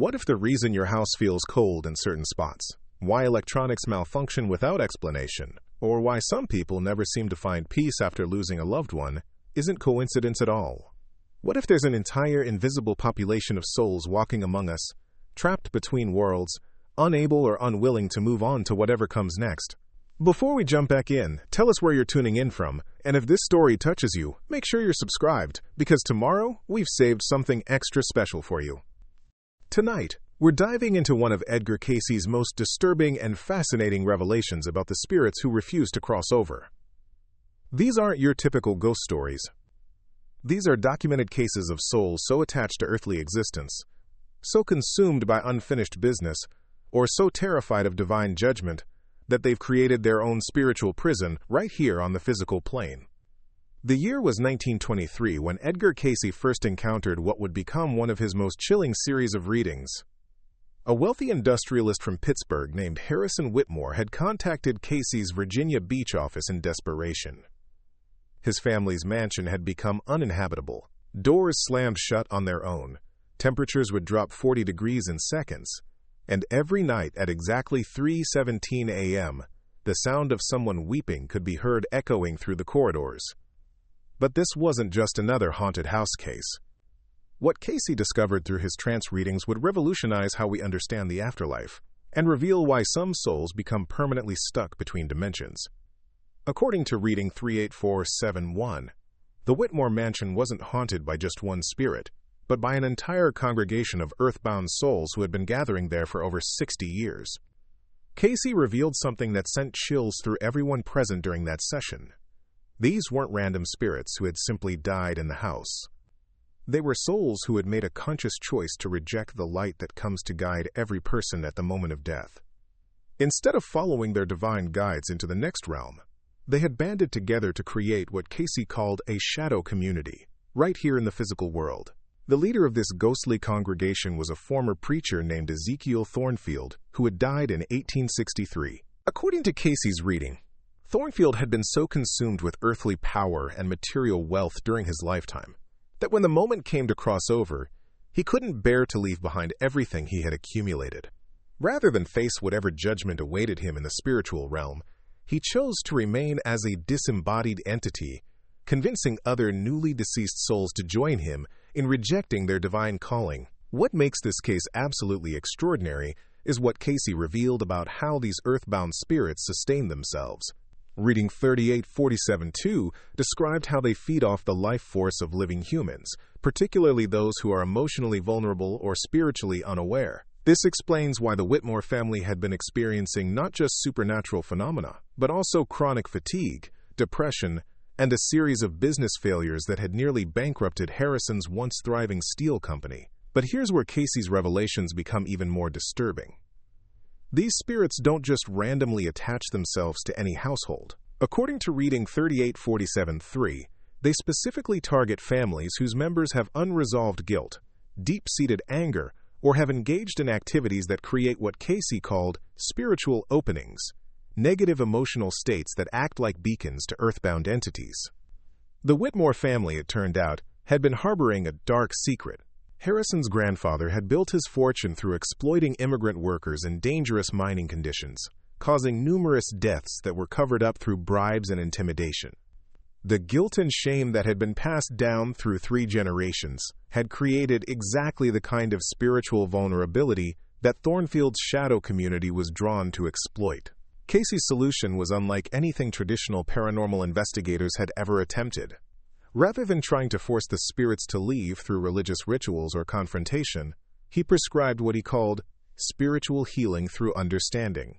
What if the reason your house feels cold in certain spots, why electronics malfunction without explanation, or why some people never seem to find peace after losing a loved one, isn't coincidence at all? What if there's an entire invisible population of souls walking among us, trapped between worlds, unable or unwilling to move on to whatever comes next? Before we jump back in, tell us where you're tuning in from, and if this story touches you, make sure you're subscribed, because tomorrow we've saved something extra special for you. Tonight, we're diving into one of Edgar Cayce's most disturbing and fascinating revelations about the spirits who refuse to cross over. These aren't your typical ghost stories. These are documented cases of souls so attached to earthly existence, so consumed by unfinished business, or so terrified of divine judgment, that they've created their own spiritual prison right here on the physical plane. The year was 1923 when Edgar Cayce first encountered what would become one of his most chilling series of readings. A wealthy industrialist from Pittsburgh named Harrison Whitmore had contacted Cayce's Virginia Beach office in desperation. His family's mansion had become uninhabitable. Doors slammed shut on their own. Temperatures would drop 40 degrees in seconds. And every night at exactly 3:17 a.m., the sound of someone weeping could be heard echoing through the corridors. But this wasn't just another haunted house case. What Cayce discovered through his trance readings would revolutionize how we understand the afterlife, and reveal why some souls become permanently stuck between dimensions. According to reading 38471, the Whitmore mansion wasn't haunted by just one spirit, but by an entire congregation of earthbound souls who had been gathering there for over 60 years. Cayce revealed something that sent chills through everyone present during that session. These weren't random spirits who had simply died in the house. They were souls who had made a conscious choice to reject the light that comes to guide every person at the moment of death. Instead of following their divine guides into the next realm, they had banded together to create what Cayce called a shadow community, right here in the physical world. The leader of this ghostly congregation was a former preacher named Ezekiel Thornfield, who had died in 1863. According to Cayce's reading, Thornfield had been so consumed with earthly power and material wealth during his lifetime that when the moment came to cross over, he couldn't bear to leave behind everything he had accumulated. Rather than face whatever judgment awaited him in the spiritual realm, he chose to remain as a disembodied entity, convincing other newly deceased souls to join him in rejecting their divine calling. What makes this case absolutely extraordinary is what Cayce revealed about how these earthbound spirits sustain themselves. Reading 3847-2 described how they feed off the life force of living humans, particularly those who are emotionally vulnerable or spiritually unaware. This explains why the Whitmore family had been experiencing not just supernatural phenomena, but also chronic fatigue, depression, and a series of business failures that had nearly bankrupted Harrison's once thriving steel company. But here's where Cayce's revelations become even more disturbing. These spirits don't just randomly attach themselves to any household. According to reading 3847-3, they specifically target families whose members have unresolved guilt, deep-seated anger, or have engaged in activities that create what Cayce called spiritual openings, negative emotional states that act like beacons to earthbound entities. The Whitmore family, it turned out, had been harboring a dark secret. Harrison's grandfather had built his fortune through exploiting immigrant workers in dangerous mining conditions, causing numerous deaths that were covered up through bribes and intimidation. The guilt and shame that had been passed down through 3 generations had created exactly the kind of spiritual vulnerability that Thornfield's shadow community was drawn to exploit. Cayce's solution was unlike anything traditional paranormal investigators had ever attempted. Rather than trying to force the spirits to leave through religious rituals or confrontation, he prescribed what he called spiritual healing through understanding.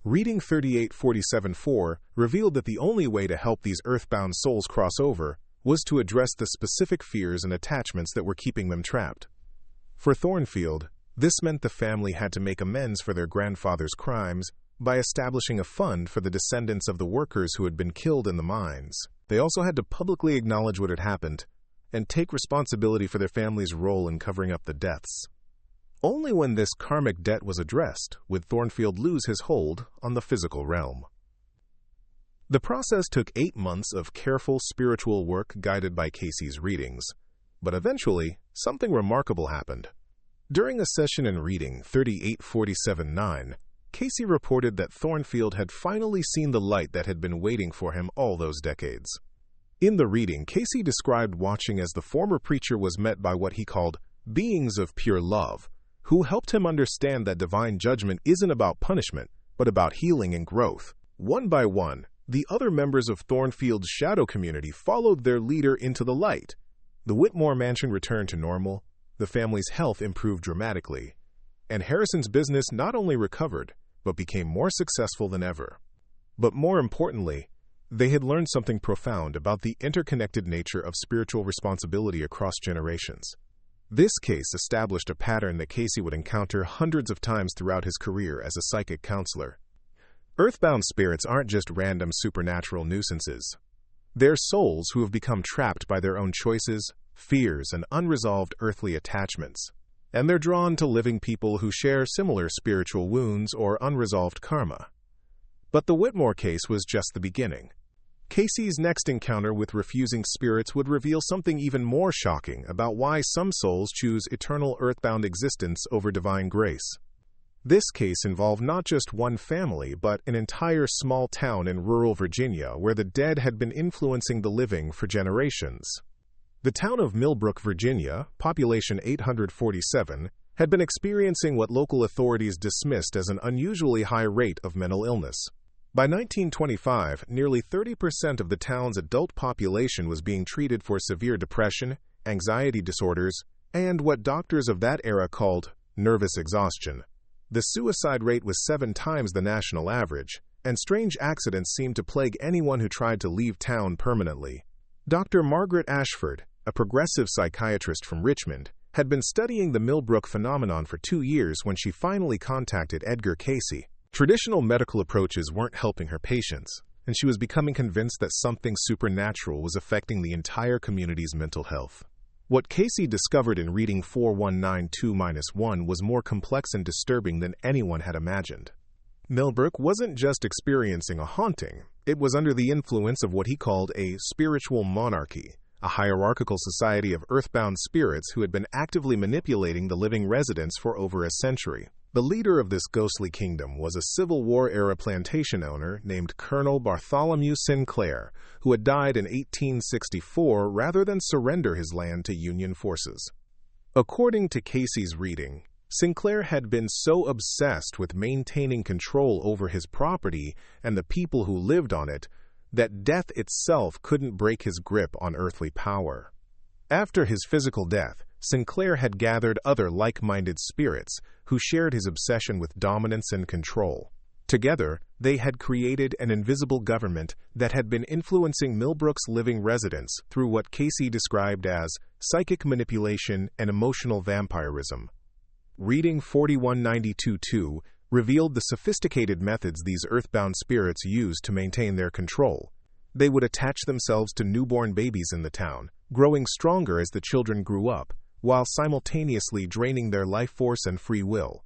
Reading 3847-4 revealed that the only way to help these earthbound souls cross over was to address the specific fears and attachments that were keeping them trapped. For Thornfield, this meant the family had to make amends for their grandfather's crimes by establishing a fund for the descendants of the workers who had been killed in the mines. They also had to publicly acknowledge what had happened and take responsibility for their family's role in covering up the deaths. Only when this karmic debt was addressed would Thornfield lose his hold on the physical realm. The process took 8 months of careful spiritual work guided by Cayce's readings, but eventually something remarkable happened. During a session in reading 3847-9, Cayce reported that Thornfield had finally seen the light that had been waiting for him all those decades. In the reading, Cayce described watching as the former preacher was met by what he called beings of pure love, who helped him understand that divine judgment isn't about punishment, but about healing and growth. One by one, the other members of Thornfield's shadow community followed their leader into the light. The Whitmore mansion returned to normal, the family's health improved dramatically, and Harrison's business not only recovered, but became more successful than ever. But more importantly, they had learned something profound about the interconnected nature of spiritual responsibility across generations. This case established a pattern that Cayce would encounter hundreds of times throughout his career as a psychic counselor. Earthbound spirits aren't just random supernatural nuisances. They're souls who have become trapped by their own choices, fears, and unresolved earthly attachments. And they're drawn to living people who share similar spiritual wounds or unresolved karma. But the Whitmore case was just the beginning. Cayce's next encounter with refusing spirits would reveal something even more shocking about why some souls choose eternal earthbound existence over divine grace. This case involved not just one family, but an entire small town in rural Virginia where the dead had been influencing the living for generations. The town of Millbrook, Virginia, population 847, had been experiencing what local authorities dismissed as an unusually high rate of mental illness. By 1925, nearly 30% of the town's adult population was being treated for severe depression, anxiety disorders, and what doctors of that era called nervous exhaustion. The suicide rate was 7 times the national average, and strange accidents seemed to plague anyone who tried to leave town permanently. Dr. Margaret Ashford, a progressive psychiatrist from Richmond, had been studying the Millbrook phenomenon for 2 years when she finally contacted Edgar Cayce. Traditional medical approaches weren't helping her patients, and she was becoming convinced that something supernatural was affecting the entire community's mental health. What Cayce discovered in reading 4192-1 was more complex and disturbing than anyone had imagined. Millbrook wasn't just experiencing a haunting, it was under the influence of what he called a spiritual monarchy, a hierarchical society of earthbound spirits who had been actively manipulating the living residents for over a century. The leader of this ghostly kingdom was a Civil War-era plantation owner named Colonel Bartholomew Sinclair, who had died in 1864 rather than surrender his land to Union forces. According to Cayce's reading, Sinclair had been so obsessed with maintaining control over his property and the people who lived on it that death itself couldn't break his grip on earthly power. After his physical death, Sinclair had gathered other like-minded spirits who shared his obsession with dominance and control. Together, they had created an invisible government that had been influencing Millbrook's living residents through what Cayce described as psychic manipulation and emotional vampirism. Reading 4192-2 revealed the sophisticated methods these earthbound spirits used to maintain their control. They would attach themselves to newborn babies in the town, growing stronger as the children grew up, while simultaneously draining their life force and free will.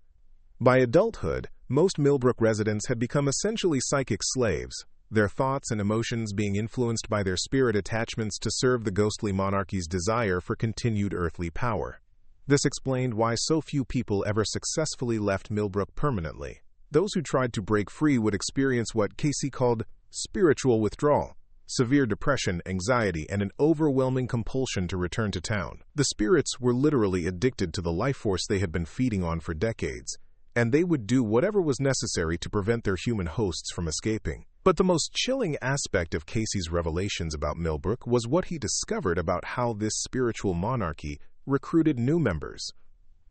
By adulthood, most Millbrook residents had become essentially psychic slaves, their thoughts and emotions being influenced by their spirit attachments to serve the ghostly monarchy's desire for continued earthly power. This explained why so few people ever successfully left Millbrook permanently. Those who tried to break free would experience what Cayce called spiritual withdrawal, severe depression, anxiety, and an overwhelming compulsion to return to town. The spirits were literally addicted to the life force they had been feeding on for decades, and they would do whatever was necessary to prevent their human hosts from escaping. But the most chilling aspect of Cayce's revelations about Millbrook was what he discovered about how this spiritual monarchy recruited new members.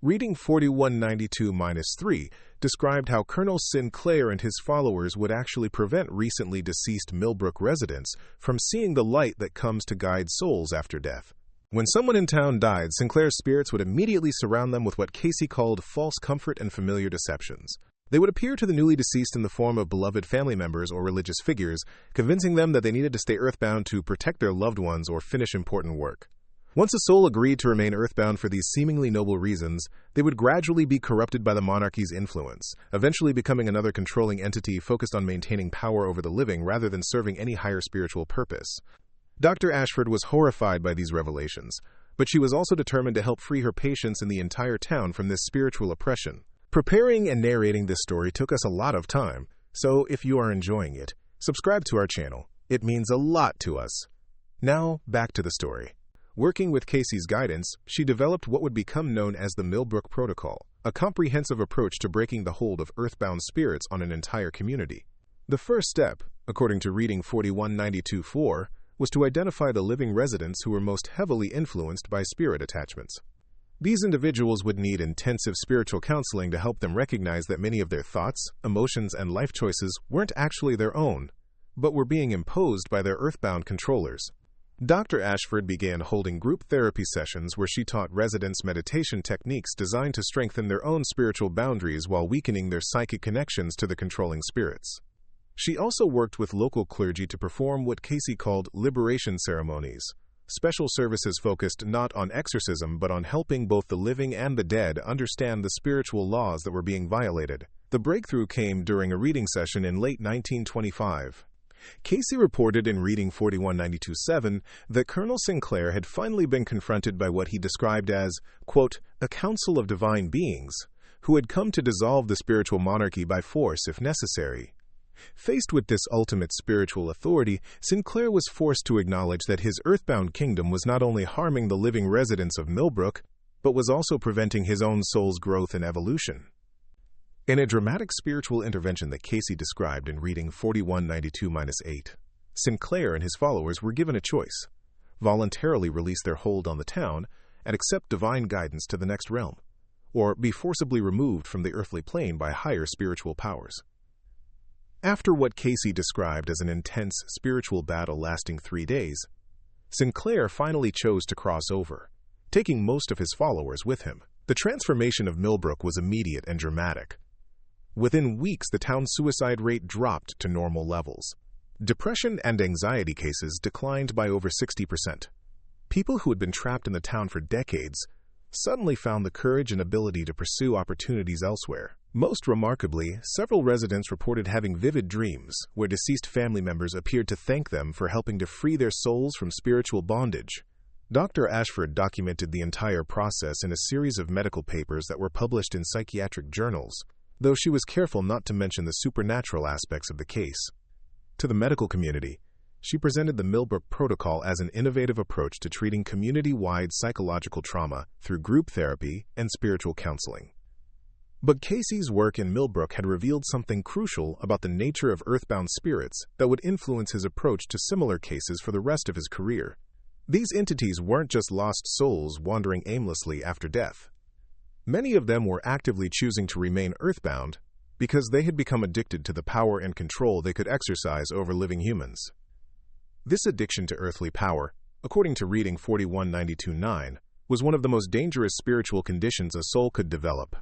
Reading 4192-3 described how Colonel Sinclair and his followers would actually prevent recently deceased Millbrook residents from seeing the light that comes to guide souls after death. When someone in town died, Sinclair's spirits would immediately surround them with what Cayce called false comfort and familiar deceptions. They would appear to the newly deceased in the form of beloved family members or religious figures, convincing them that they needed to stay earthbound to protect their loved ones or finish important work. Once a soul agreed to remain earthbound for these seemingly noble reasons, they would gradually be corrupted by the monarchy's influence, eventually becoming another controlling entity focused on maintaining power over the living rather than serving any higher spiritual purpose. Dr. Ashford was horrified by these revelations, but she was also determined to help free her patients in the entire town from this spiritual oppression. Preparing and narrating this story took us a lot of time, so if you are enjoying it, subscribe to our channel. It means a lot to us. Now, back to the story. Working with Cayce's guidance, she developed what would become known as the Millbrook Protocol, a comprehensive approach to breaking the hold of earthbound spirits on an entire community. The first step, according to Reading 4192-4, was to identify the living residents who were most heavily influenced by spirit attachments. These individuals would need intensive spiritual counseling to help them recognize that many of their thoughts, emotions, and life choices weren't actually their own, but were being imposed by their earthbound controllers. Dr. Ashford began holding group therapy sessions where she taught residents meditation techniques designed to strengthen their own spiritual boundaries while weakening their psychic connections to the controlling spirits. She also worked with local clergy to perform what Cayce called liberation ceremonies, special services focused not on exorcism but on helping both the living and the dead understand the spiritual laws that were being violated. The breakthrough came during a reading session in late 1925. Cayce reported in Reading 4192-7 that Colonel Sinclair had finally been confronted by what he described as, quote, a council of divine beings, who had come to dissolve the spiritual monarchy by force if necessary. Faced with this ultimate spiritual authority, Sinclair was forced to acknowledge that his earthbound kingdom was not only harming the living residents of Millbrook, but was also preventing his own soul's growth and evolution. In a dramatic spiritual intervention that Cayce described in Reading 4192-8, Sinclair and his followers were given a choice: voluntarily release their hold on the town and accept divine guidance to the next realm, or be forcibly removed from the earthly plane by higher spiritual powers. After what Cayce described as an intense spiritual battle lasting 3 days, Sinclair finally chose to cross over, taking most of his followers with him. The transformation of Millbrook was immediate and dramatic. Within weeks, the town's suicide rate dropped to normal levels. Depression and anxiety cases declined by over 60%. People who had been trapped in the town for decades suddenly found the courage and ability to pursue opportunities elsewhere. Most remarkably, several residents reported having vivid dreams where deceased family members appeared to thank them for helping to free their souls from spiritual bondage. Dr. Ashford documented the entire process in a series of medical papers that were published in psychiatric journals, though she was careful not to mention the supernatural aspects of the case. To the medical community, she presented the Millbrook Protocol as an innovative approach to treating community-wide psychological trauma through group therapy and spiritual counseling. But Cayce's work in Millbrook had revealed something crucial about the nature of earthbound spirits that would influence his approach to similar cases for the rest of his career. These entities weren't just lost souls wandering aimlessly after death. Many of them were actively choosing to remain earthbound because they had become addicted to the power and control they could exercise over living humans. This addiction to earthly power, according to Reading 4192-9, was one of the most dangerous spiritual conditions a soul could develop.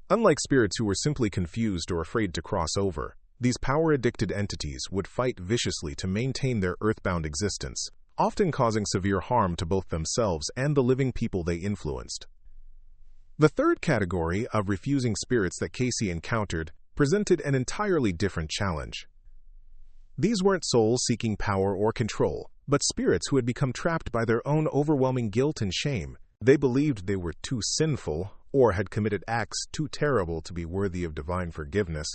Unlike spirits who were simply confused or afraid to cross over, these power-addicted entities would fight viciously to maintain their earthbound existence, often causing severe harm to both themselves and the living people they influenced. The third category of refusing spirits that Cayce encountered presented an entirely different challenge. These weren't souls seeking power or control, but spirits who had become trapped by their own overwhelming guilt and shame. They believed they were too sinful or had committed acts too terrible to be worthy of divine forgiveness,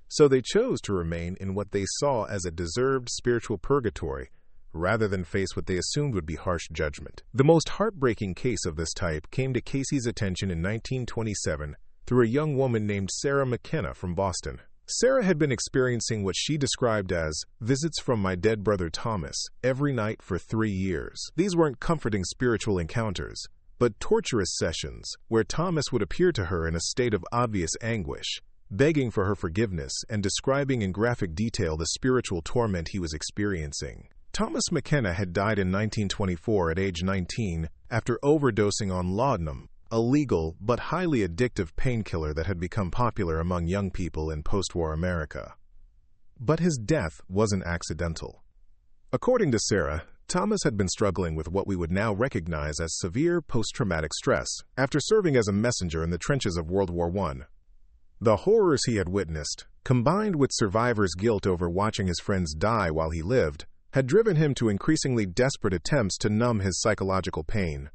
so they chose to remain in what they saw as a deserved spiritual purgatory, rather than face what they assumed would be harsh judgment. The most heartbreaking case of this type came to Cayce's attention in 1927 through a young woman named Sarah McKenna from Boston. Sarah had been experiencing what she described as visits from my dead brother Thomas every night for 3 years. These weren't comforting spiritual encounters, but torturous sessions where Thomas would appear to her in a state of obvious anguish, begging for her forgiveness and describing in graphic detail the spiritual torment he was experiencing. Thomas McKenna had died in 1924 at age 19 after overdosing on laudanum, a legal but highly addictive painkiller that had become popular among young people in post-war America. But his death wasn't accidental. According to Sarah, Thomas had been struggling with what we would now recognize as severe post-traumatic stress after serving as a messenger in the trenches of World War I. The horrors he had witnessed, combined with survivors' guilt over watching his friends die while he lived, had driven him to increasingly desperate attempts to numb his psychological pain.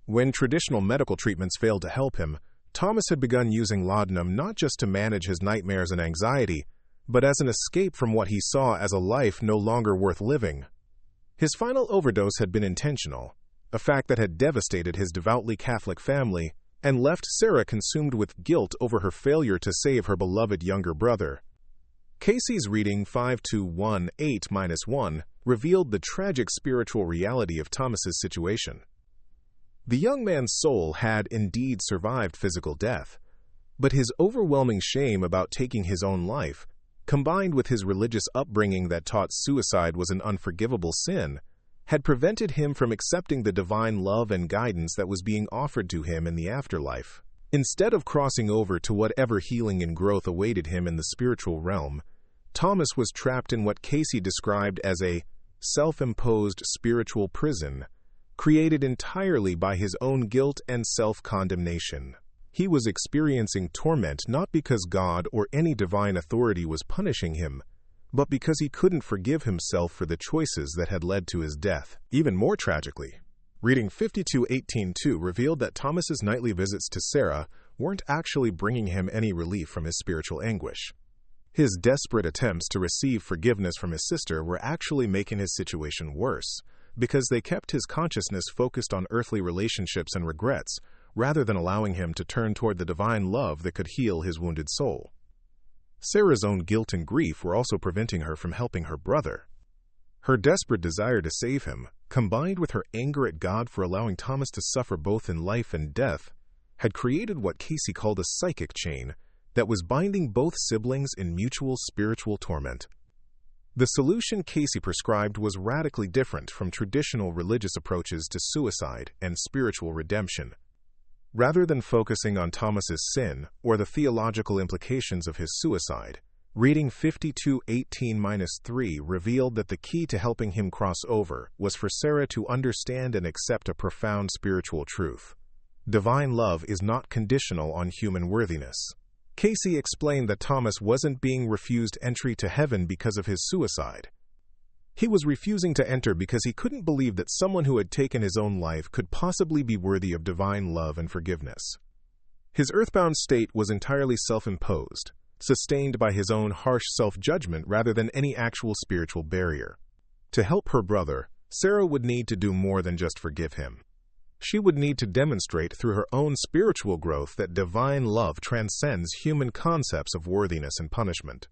When traditional medical treatments failed to help him, Thomas had begun using laudanum not just to manage his nightmares and anxiety, but as an escape from what he saw as a life no longer worth living. His final overdose had been intentional, a fact that had devastated his devoutly Catholic family and left Sarah consumed with guilt over her failure to save her beloved younger brother. Cayce's reading 5218-1 revealed the tragic spiritual reality of Thomas's situation. The young man's soul had indeed survived physical death, but his overwhelming shame about taking his own life, combined with his religious upbringing that taught suicide was an unforgivable sin, had prevented him from accepting the divine love and guidance that was being offered to him in the afterlife. Instead of crossing over to whatever healing and growth awaited him in the spiritual realm, Thomas was trapped in what Cayce described as a self-imposed spiritual prison, created entirely by his own guilt and self-condemnation. He was experiencing torment not because God or any divine authority was punishing him, but because he couldn't forgive himself for the choices that had led to his death. Even more tragically, reading 5218-2 revealed that Thomas's nightly visits to Sarah weren't actually bringing him any relief from his spiritual anguish. His desperate attempts to receive forgiveness from his sister were actually making his situation worse, because they kept his consciousness focused on earthly relationships and regrets, rather than allowing him to turn toward the divine love that could heal his wounded soul. Sarah's own guilt and grief were also preventing her from helping her brother. Her desperate desire to save him, combined with her anger at God for allowing Thomas to suffer both in life and death, had created what Cayce called a psychic chain that was binding both siblings in mutual spiritual torment. The solution Cayce prescribed was radically different from traditional religious approaches to suicide and spiritual redemption. Rather than focusing on Thomas's sin or the theological implications of his suicide, reading 5218-3 revealed that the key to helping him cross over was for Sarah to understand and accept a profound spiritual truth. Divine love is not conditional on human worthiness. Cayce explained that Thomas wasn't being refused entry to heaven because of his suicide. He was refusing to enter because he couldn't believe that someone who had taken his own life could possibly be worthy of divine love and forgiveness. His earthbound state was entirely self-imposed, sustained by his own harsh self-judgment rather than any actual spiritual barrier. To help her brother, Sarah would need to do more than just forgive him. She would need to demonstrate through her own spiritual growth that divine love transcends human concepts of worthiness and punishment.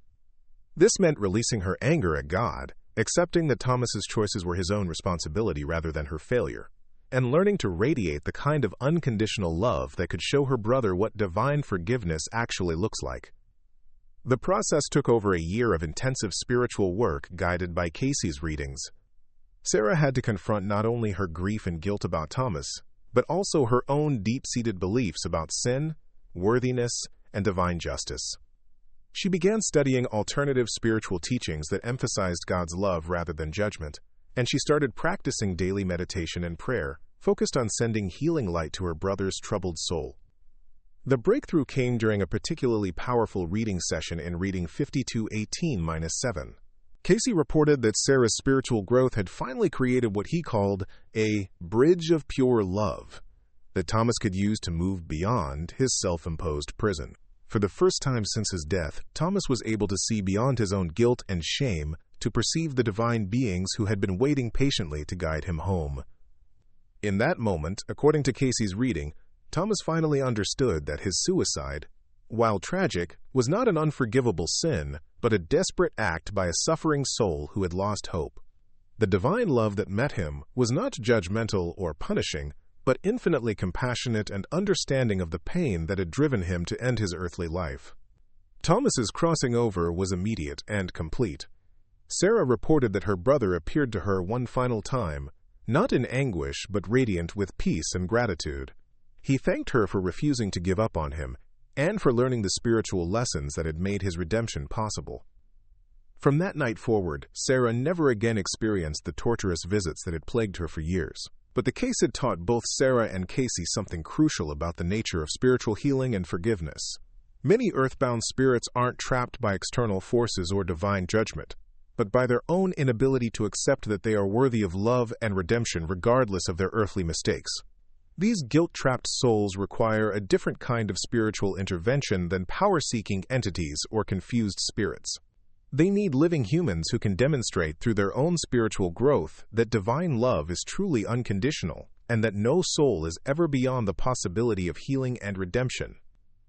This meant releasing her anger at God, accepting that Thomas's choices were his own responsibility rather than her failure, and learning to radiate the kind of unconditional love that could show her brother what divine forgiveness actually looks like. The process took over a year of intensive spiritual work guided by Cayce's readings. Sarah had to confront not only her grief and guilt about Thomas, but also her own deep-seated beliefs about sin, worthiness, and divine justice. She began studying alternative spiritual teachings that emphasized God's love rather than judgment, and she started practicing daily meditation and prayer, focused on sending healing light to her brother's troubled soul. The breakthrough came during a particularly powerful reading session in reading 5218-7. Cayce reported that Sarah's spiritual growth had finally created what he called a bridge of pure love that Thomas could use to move beyond his self-imposed prison. For the first time since his death, Thomas was able to see beyond his own guilt and shame to perceive the divine beings who had been waiting patiently to guide him home. In that moment, according to Cayce's reading, Thomas finally understood that his suicide, while tragic, was not an unforgivable sin, but a desperate act by a suffering soul who had lost hope. The divine love that met him was not judgmental or punishing, but infinitely compassionate and understanding of the pain that had driven him to end his earthly life. Thomas's crossing over was immediate and complete. Sarah reported that her brother appeared to her one final time, not in anguish but radiant with peace and gratitude. He thanked her for refusing to give up on him, and for learning the spiritual lessons that had made his redemption possible. From that night forward, Sarah never again experienced the torturous visits that had plagued her for years. But the case had taught both Sarah and Cayce something crucial about the nature of spiritual healing and forgiveness. Many earthbound spirits aren't trapped by external forces or divine judgment, but by their own inability to accept that they are worthy of love and redemption regardless of their earthly mistakes. These guilt-trapped souls require a different kind of spiritual intervention than power-seeking entities or confused spirits. They need living humans who can demonstrate through their own spiritual growth that divine love is truly unconditional and that no soul is ever beyond the possibility of healing and redemption.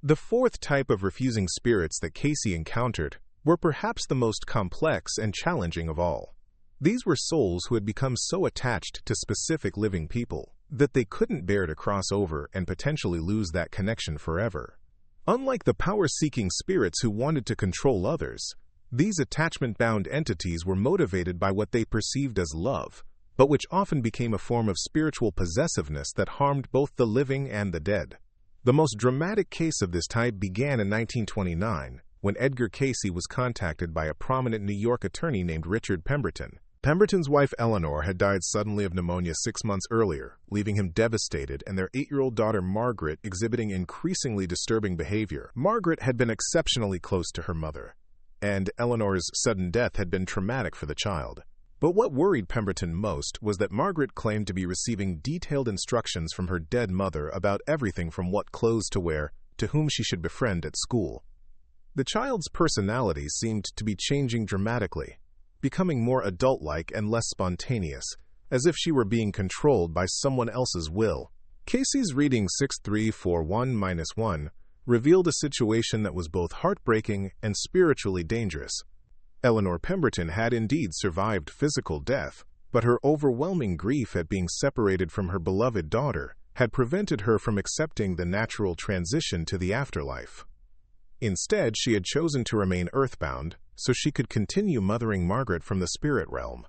The fourth type of refusing spirits that Cayce encountered were perhaps the most complex and challenging of all. These were souls who had become so attached to specific living people that they couldn't bear to cross over and potentially lose that connection forever. Unlike the power-seeking spirits who wanted to control others, these attachment-bound entities were motivated by what they perceived as love, but which often became a form of spiritual possessiveness that harmed both the living and the dead. The most dramatic case of this type began in 1929, when Edgar Cayce was contacted by a prominent New York attorney named Richard Pemberton. Pemberton's wife Eleanor had died suddenly of pneumonia 6 months earlier, leaving him devastated and their 8-year-old daughter Margaret exhibiting increasingly disturbing behavior. Margaret had been exceptionally close to her mother, and Eleanor's sudden death had been traumatic for the child. But what worried Pemberton most was that Margaret claimed to be receiving detailed instructions from her dead mother about everything from what clothes to wear to whom she should befriend at school. The child's personality seemed to be changing dramatically, becoming more adult-like and less spontaneous, as if she were being controlled by someone else's will. Cayce's reading 6341-1 revealed a situation that was both heartbreaking and spiritually dangerous. Eleanor Pemberton had indeed survived physical death, but her overwhelming grief at being separated from her beloved daughter had prevented her from accepting the natural transition to the afterlife. Instead, she had chosen to remain earthbound so she could continue mothering Margaret from the spirit realm.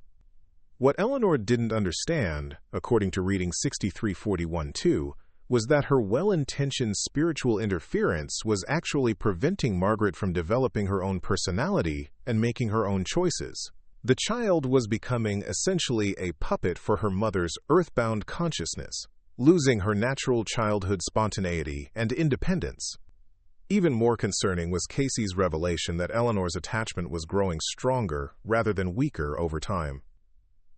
What Eleanor didn't understand, according to reading 6341-2, was that her well-intentioned spiritual interference was actually preventing Margaret from developing her own personality and making her own choices. The child was becoming essentially a puppet for her mother's earthbound consciousness, losing her natural childhood spontaneity and independence. Even more concerning was Cayce's revelation that Eleanor's attachment was growing stronger rather than weaker over time.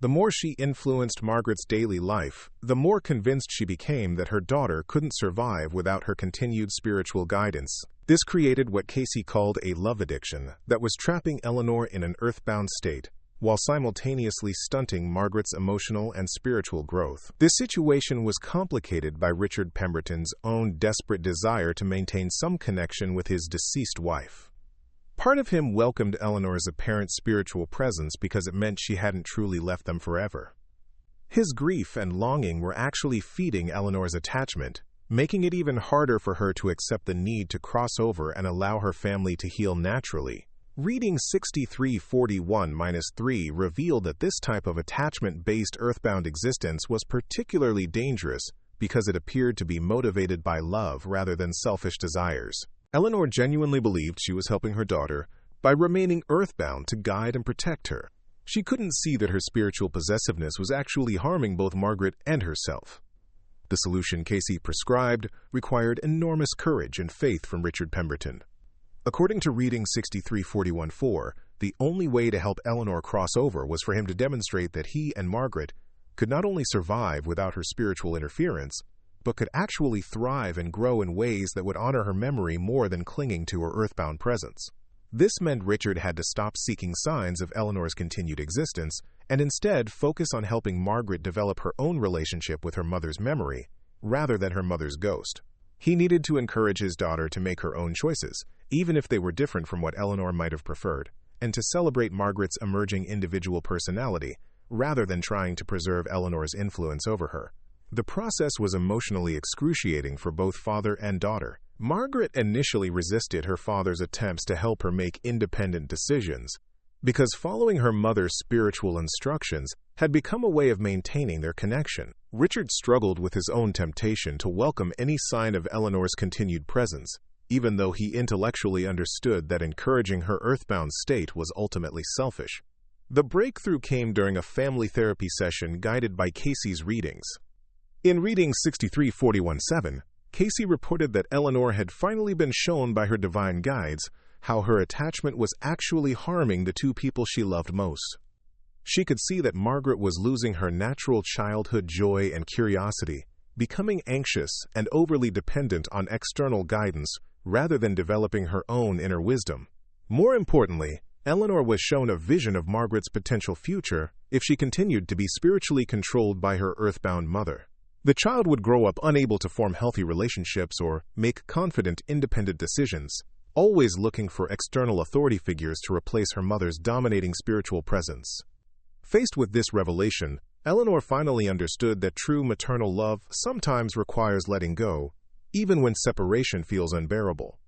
The more she influenced Margaret's daily life, the more convinced she became that her daughter couldn't survive without her continued spiritual guidance. This created what Cayce called a love addiction that was trapping Eleanor in an earthbound state, while simultaneously stunting Margaret's emotional and spiritual growth. This situation was complicated by Richard Pemberton's own desperate desire to maintain some connection with his deceased wife. Part of him welcomed Eleanor's apparent spiritual presence because it meant she hadn't truly left them forever. His grief and longing were actually feeding Eleanor's attachment, making it even harder for her to accept the need to cross over and allow her family to heal naturally. Reading 6341-3 revealed that this type of attachment-based earthbound existence was particularly dangerous because it appeared to be motivated by love rather than selfish desires. Eleanor genuinely believed she was helping her daughter by remaining earthbound to guide and protect her. She couldn't see that her spiritual possessiveness was actually harming both Margaret and herself. The solution Cayce prescribed required enormous courage and faith from Richard Pemberton. According to reading 6341-4, the only way to help Eleanor cross over was for him to demonstrate that he and Margaret could not only survive without her spiritual interference, but could actually thrive and grow in ways that would honor her memory more than clinging to her earthbound presence. This meant Richard had to stop seeking signs of Eleanor's continued existence and instead focus on helping Margaret develop her own relationship with her mother's memory, rather than her mother's ghost. He needed to encourage his daughter to make her own choices, even if they were different from what Eleanor might have preferred, and to celebrate Margaret's emerging individual personality, rather than trying to preserve Eleanor's influence over her. The process was emotionally excruciating for both father and daughter. Margaret initially resisted her father's attempts to help her make independent decisions, because following her mother's spiritual instructions had become a way of maintaining their connection. Richard struggled with his own temptation to welcome any sign of Eleanor's continued presence, even though he intellectually understood that encouraging her earthbound state was ultimately selfish. The breakthrough came during a family therapy session guided by Cayce's readings. In reading 6341-7, Cayce reported that Eleanor had finally been shown by her divine guides how her attachment was actually harming the two people she loved most. She could see that Margaret was losing her natural childhood joy and curiosity, becoming anxious and overly dependent on external guidance rather than developing her own inner wisdom. More importantly, Eleanor was shown a vision of Margaret's potential future if she continued to be spiritually controlled by her earthbound mother. The child would grow up unable to form healthy relationships or make confident, independent decisions, always looking for external authority figures to replace her mother's dominating spiritual presence. Faced with this revelation, Eleanor finally understood that true maternal love sometimes requires letting go, even when separation feels unbearable.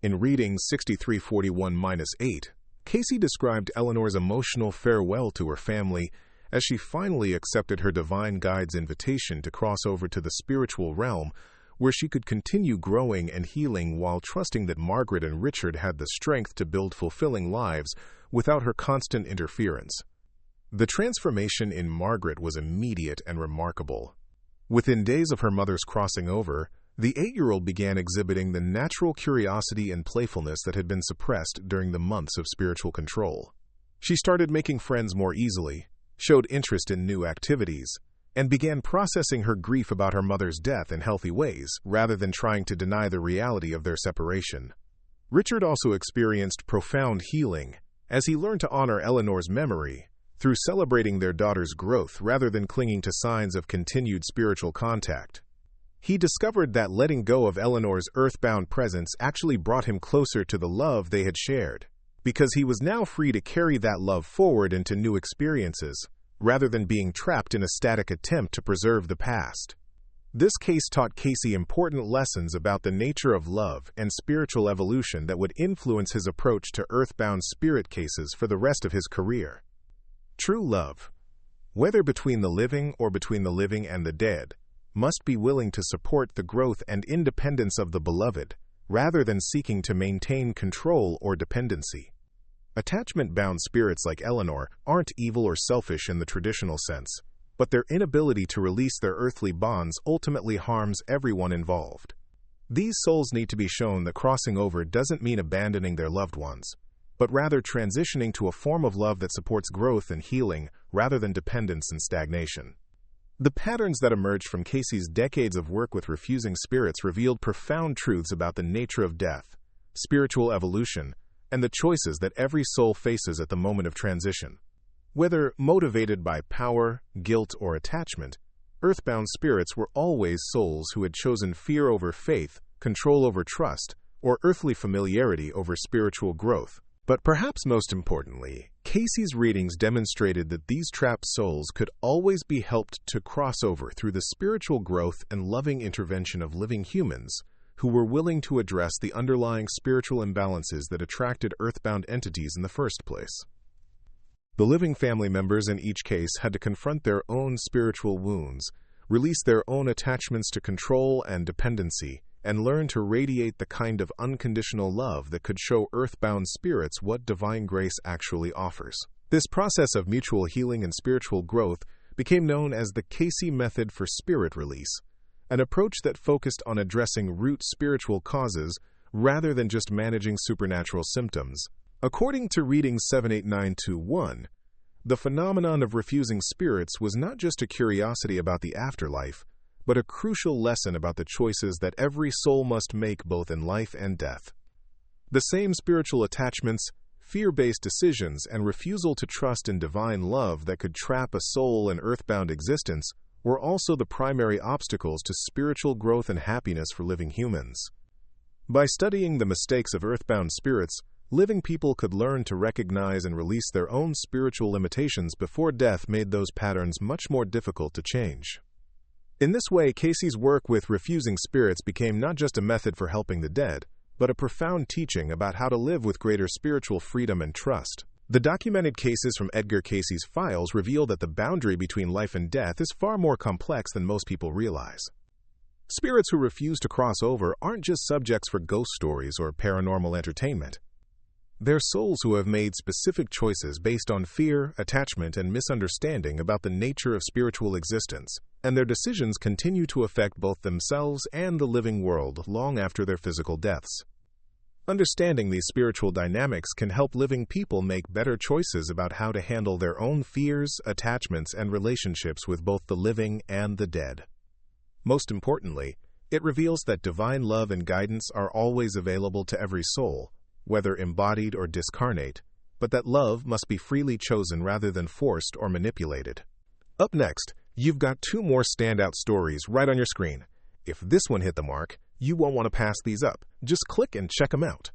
In reading 6341-8, Cayce described Eleanor's emotional farewell to her family as she finally accepted her divine guide's invitation to cross over to the spiritual realm, where she could continue growing and healing while trusting that Margaret and Richard had the strength to build fulfilling lives without her constant interference. The transformation in Margaret was immediate and remarkable. Within days of her mother's crossing over, the 8-year-old began exhibiting the natural curiosity and playfulness that had been suppressed during the months of spiritual control. She started making friends more easily, showed interest in new activities, and began processing her grief about her mother's death in healthy ways, rather than trying to deny the reality of their separation. Richard also experienced profound healing, as he learned to honor Eleanor's memory through celebrating their daughter's growth rather than clinging to signs of continued spiritual contact. He discovered that letting go of Eleanor's earthbound presence actually brought him closer to the love they had shared, because he was now free to carry that love forward into new experiences, rather than being trapped in a static attempt to preserve the past. This case taught Cayce important lessons about the nature of love and spiritual evolution that would influence his approach to earthbound spirit cases for the rest of his career. True love, whether between the living or between the living and the dead, must be willing to support the growth and independence of the beloved, rather than seeking to maintain control or dependency. Attachment-bound spirits like Eleanor aren't evil or selfish in the traditional sense, but their inability to release their earthly bonds ultimately harms everyone involved. These souls need to be shown that crossing over doesn't mean abandoning their loved ones, but rather transitioning to a form of love that supports growth and healing rather than dependence and stagnation. The patterns that emerged from Cayce's decades of work with refusing spirits revealed profound truths about the nature of death, spiritual evolution, and the choices that every soul faces at the moment of transition. Whether motivated by power, guilt, or attachment, earthbound spirits were always souls who had chosen fear over faith, control over trust, or earthly familiarity over spiritual growth. But perhaps most importantly, Cayce's readings demonstrated that these trapped souls could always be helped to cross over through the spiritual growth and loving intervention of living humans who were willing to address the underlying spiritual imbalances that attracted earthbound entities in the first place. The living family members in each case had to confront their own spiritual wounds, release their own attachments to control and dependency, and learn to radiate the kind of unconditional love that could show earthbound spirits what divine grace actually offers. This process of mutual healing and spiritual growth became known as the Cayce method for spirit release, an approach that focused on addressing root spiritual causes rather than just managing supernatural symptoms. According to reading 78921, the phenomenon of refusing spirits was not just a curiosity about the afterlife, but a crucial lesson about the choices that every soul must make both in life and death. The same spiritual attachments, fear-based decisions, and refusal to trust in divine love that could trap a soul in earthbound existence were also the primary obstacles to spiritual growth and happiness for living humans. By studying the mistakes of earthbound spirits, living people could learn to recognize and release their own spiritual limitations before death made those patterns much more difficult to change. In this way, Cayce's work with refusing spirits became not just a method for helping the dead, but a profound teaching about how to live with greater spiritual freedom and trust. The documented cases from Edgar Cayce's files reveal that the boundary between life and death is far more complex than most people realize. Spirits who refuse to cross over aren't just subjects for ghost stories or paranormal entertainment. They're souls who have made specific choices based on fear, attachment, and misunderstanding about the nature of spiritual existence, and their decisions continue to affect both themselves and the living world long after their physical deaths. Understanding these spiritual dynamics can help living people make better choices about how to handle their own fears, attachments, and relationships with both the living and the dead. Most importantly, it reveals that divine love and guidance are always available to every soul, whether embodied or discarnate, but that love must be freely chosen rather than forced or manipulated. Up next, you've got 2 more standout stories right on your screen. If this one hit the mark, you won't want to pass these up. Just click and check them out.